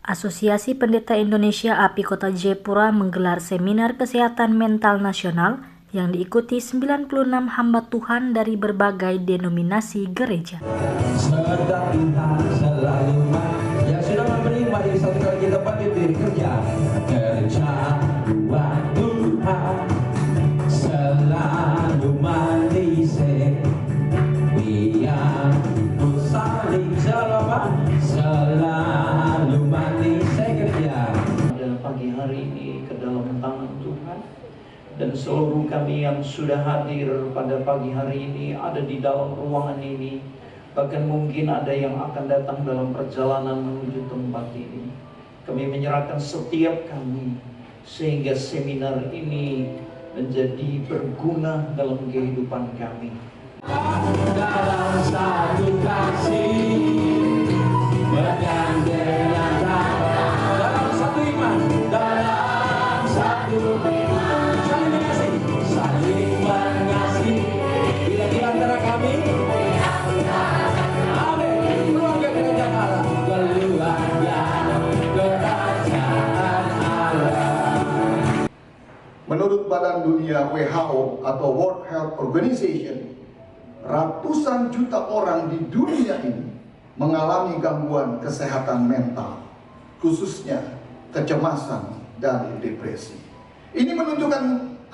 Asosiasi Pendeta Indonesia API Kota Jayapura menggelar seminar kesehatan mental nasional yang diikuti 96 hamba Tuhan dari berbagai denominasi gereja. Yang sudah menerima di satu kali kita bangkit diri kerja buat Tuhan selalu manis biar ku saling selalu manis kerja. Dan pagi hari ini ke dalam tangan Tuhan, dan seluruh kami yang sudah hadir pada pagi hari ini ada di dalam ruangan ini, bahkan mungkin ada yang akan datang dalam perjalanan menuju tempat ini. Kami menyerahkan setiap kami sehingga seminar ini menjadi berguna dalam kehidupan kami. Dalam satu kasih, dalam satu iman, dalam satu saling mengasihi, bila di antara kami. Menurut Badan Dunia WHO atau World Health Organization, ratusan juta orang di dunia ini mengalami gangguan kesehatan mental, khususnya kecemasan dan depresi. Ini menunjukkan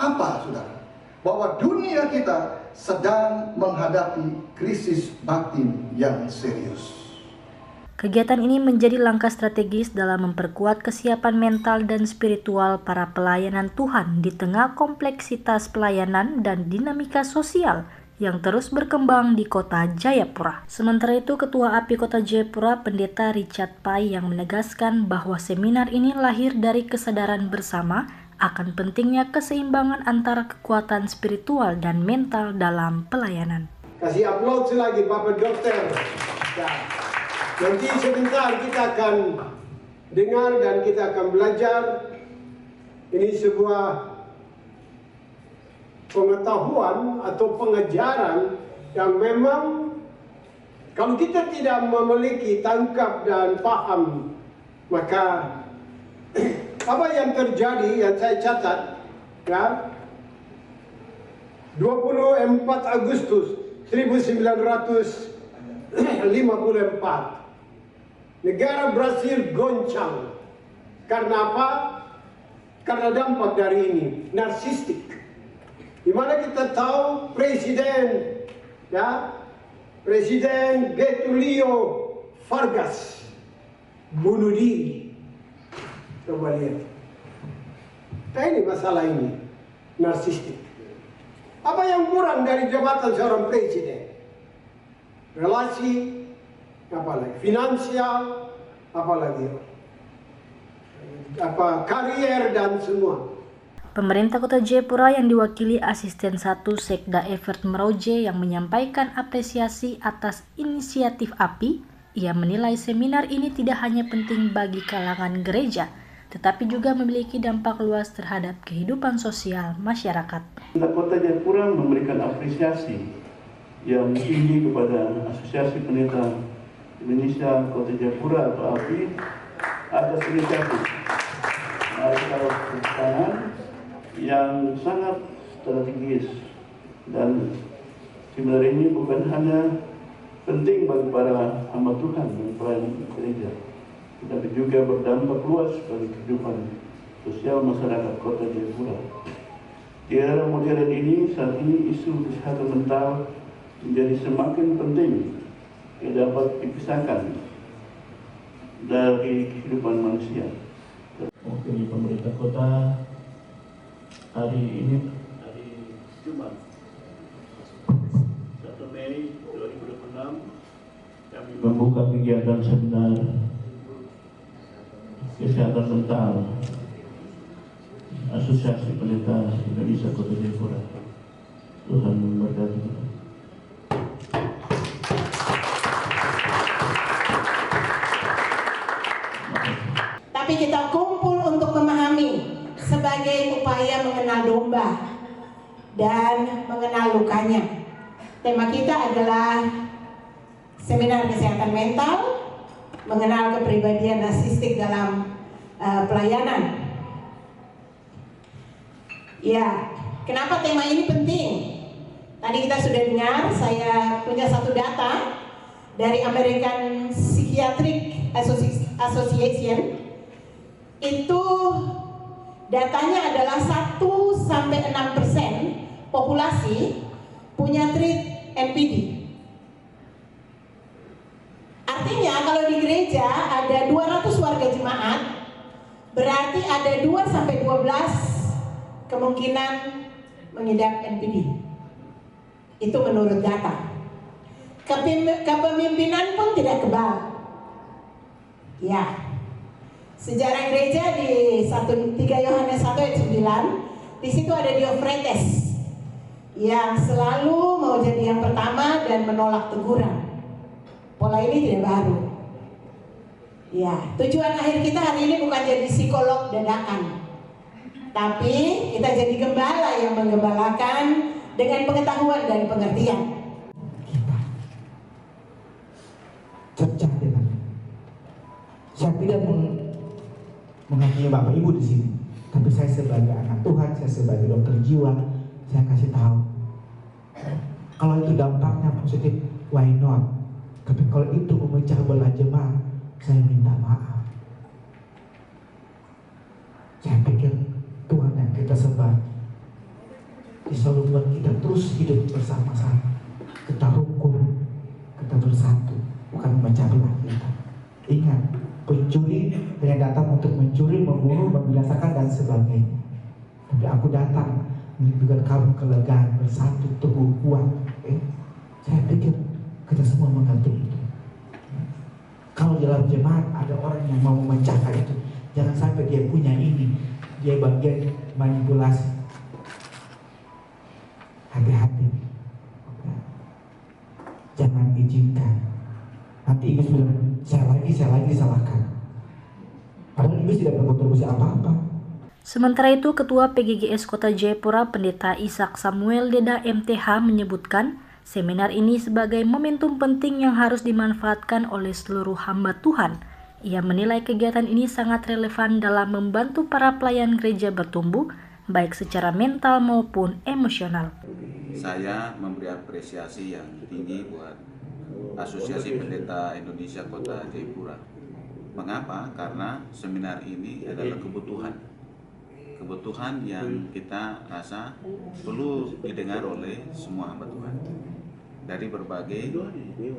apa, saudara? Bahwa dunia kita sedang menghadapi krisis batin yang serius. Kegiatan ini menjadi langkah strategis dalam memperkuat kesiapan mental dan spiritual para pelayanan Tuhan di tengah kompleksitas pelayanan dan dinamika sosial yang terus berkembang di Kota Jayapura. Sementara itu, Ketua API Kota Jayapura, Pendeta Richard Pai, yang menegaskan bahwa seminar ini lahir dari kesadaran bersama akan pentingnya keseimbangan antara kekuatan spiritual dan mental dalam pelayanan. Kasih aplaus lagi Bapak Dokter. Nanti sebentar kita akan dengar dan kita akan belajar. Ini sebuah pengetahuan atau pengajaran yang memang kalau kita tidak memiliki tangkap dan paham, maka apa yang terjadi yang saya catat, ya, 24 Agustus 1954 negara Brasil goncang. Karena apa? Karena dampak dari ini, narsistik. Di mana kita tahu Presiden Getulio Vargas bunuh diri. Coba lihat. Nah, ini masalah ini, narsistik. Apa yang kurang dari jabatan seorang presiden? Relasi, apalagi finansial, apalagi karier dan semua. Pemerintah Kota Jayapura yang diwakili Asisten 1 Sekda Evert Meroje yang menyampaikan apresiasi atas inisiatif API. Ia menilai seminar ini tidak hanya penting bagi kalangan gereja, tetapi juga memiliki dampak luas terhadap kehidupan sosial masyarakat. Kota Jayapura memberikan apresiasi yang tinggi kepada Asosiasi Pendeta Indonesia Kota Jayapura atau API atas inisiatif tangan yang sangat strategis, dan seminar ini bukan hanya penting bagi para hamba Tuhan dan pelayan gereja, tetapi juga berdampak luas bagi kehidupan sosial masyarakat Kota Jayapura. Di era modern ini, saat ini isu kesehatan mental menjadi semakin penting yang dapat dipisahkan dari kehidupan manusia. Mewakili pemerintah kota hari Jumat 1 Mei 2026 kami membuka kegiatan seminar kesehatan mental Asosiasi Pendeta Indonesia Kota Jayapura. Tuhan memberkati kita. Tapi kita kumpul untuk memahami sebagai upaya mengenal domba dan mengenal lukanya. Tema kita adalah seminar kesehatan mental mengenal kepribadian narsistik dalam pelayanan. Ya, kenapa tema ini penting? Tadi kita sudah dengar, saya punya satu data dari American Psychiatric Association. Itu datanya adalah 1-6% populasi punya trait NPD. Artinya kalau di gereja ada 200 warga jemaat, berarti ada 2-12 kemungkinan mengidap NPD. Itu menurut data. Kepemimpinan pun tidak kebal. Ya. Sejarah gereja di 3 Yohanes 1 ayat 9, di situ ada Diophrentes yang selalu mau jadi yang pertama dan menolak teguran. Pola ini tidak baru. Ya, tujuan akhir kita hari ini bukan jadi psikolog dadakan, tapi kita jadi gembala yang menggembalakan dengan pengetahuan dan pengertian. Cercah dengan. Saya tidak menghakimi Bapak Ibu di sini, tapi saya sebagai anak Tuhan, saya sebagai dokter jiwa, saya kasih tahu. Kalau itu dampaknya positif, why not? Tapi kalau itu memecah belah jemaat, saya minta maaf. Saya pikir Tuhan yang kita sembah selalu buat kita terus hidup bersama-sama. Kita rukun, kita bersatu, bukan memecah belah kita. Ingat, pencuri hanya datang untuk mencuri, membunuh, membinasakan dan sebagainya. Tapi aku datang memberikan kamu kelegaan, bersatu, teguh, kuat. Saya pikir kita semua mengerti itu. Kalau dalam jemaat ada orang yang mau memecahkan itu, jangan sampai dia punya ini, dia bagian manipulasi. Hati-hati, jangan izinkan. Nanti Iblis bilang, saya lagi salahkan. Padahal Iblis tidak berkontribusi apa-apa. Sementara itu, Ketua PGGS Kota Jayapura, Pendeta Ishak Samuel Deda MTH menyebutkan, seminar ini sebagai momentum penting yang harus dimanfaatkan oleh seluruh hamba Tuhan. Ia menilai kegiatan ini sangat relevan dalam membantu para pelayan gereja bertumbuh, baik secara mental maupun emosional. Saya memberi apresiasi yang tinggi buat Asosiasi Pendeta Indonesia Kota Jayapura. Mengapa? Karena seminar ini adalah kebutuhan yang kita rasa perlu didengar oleh semua hamba Tuhan dari berbagai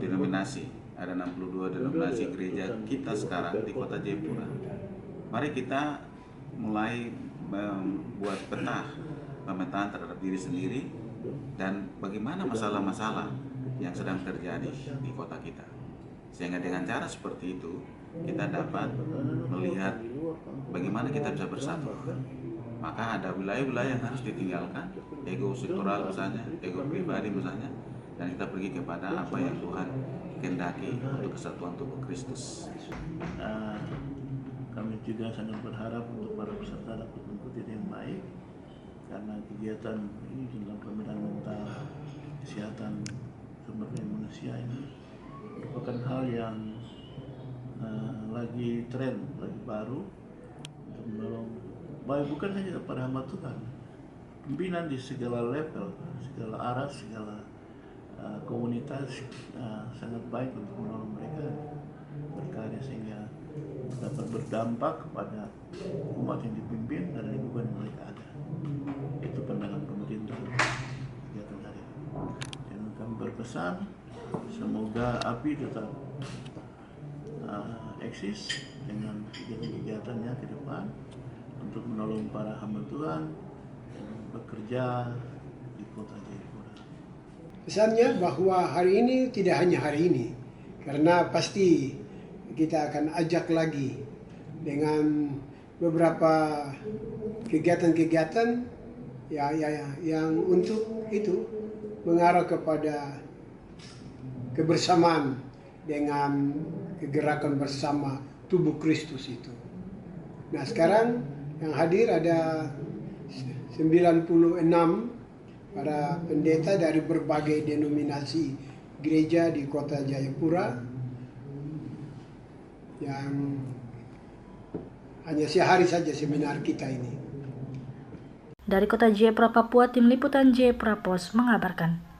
denominasi. Ada 62 denominasi gereja kita sekarang di Kota Jayapura. Mari kita mulai membuat pemetaan terhadap diri sendiri dan bagaimana masalah-masalah yang sedang terjadi di kota kita. Sehingga dengan cara seperti itu kita dapat melihat bagaimana kita bisa bersatu. Maka ada wilayah-wilayah yang harus ditinggalkan, ego sektoral misalnya, ego pribadi misalnya, dan kita pergi kepada apa yang Tuhan kehendaki untuk kesatuan tubuh Kristus. Kami juga sangat berharap untuk para peserta dapat mengikuti yang baik, karena kegiatan ini dalam pembinaan mental, kesehatan sumber daya manusia ini merupakan hal yang lagi tren, lagi baru untuk menolong baik bukan hanya para hamba Tuhan, pimpinan di segala level, segala arah, segala komunitas sangat baik untuk menolong mereka berkarya sehingga dapat berdampak kepada umat yang dipimpin dan lingkungan yang mereka ada. Itu pandangan pemerintah kegiatan hari ini. Dan kami berpesan semoga API tetap eksis dengan kegiatan-kegiatannya ke depan untuk menolong para hamba Tuhan yang bekerja di Kota Jayapura. Pesannya bahwa hari ini tidak hanya hari ini, karena pasti kita akan ajak lagi dengan beberapa kegiatan-kegiatan yang untuk itu mengarah kepada kebersamaan dengan kegerakan bersama tubuh Kristus itu. Nah, sekarang yang hadir ada 96 para pendeta dari berbagai denominasi gereja di Kota Jayapura. yang hanya sehari saja seminar kita ini. Dari Kota Jayapura, Papua, Tim Liputan Jayapura Post mengabarkan.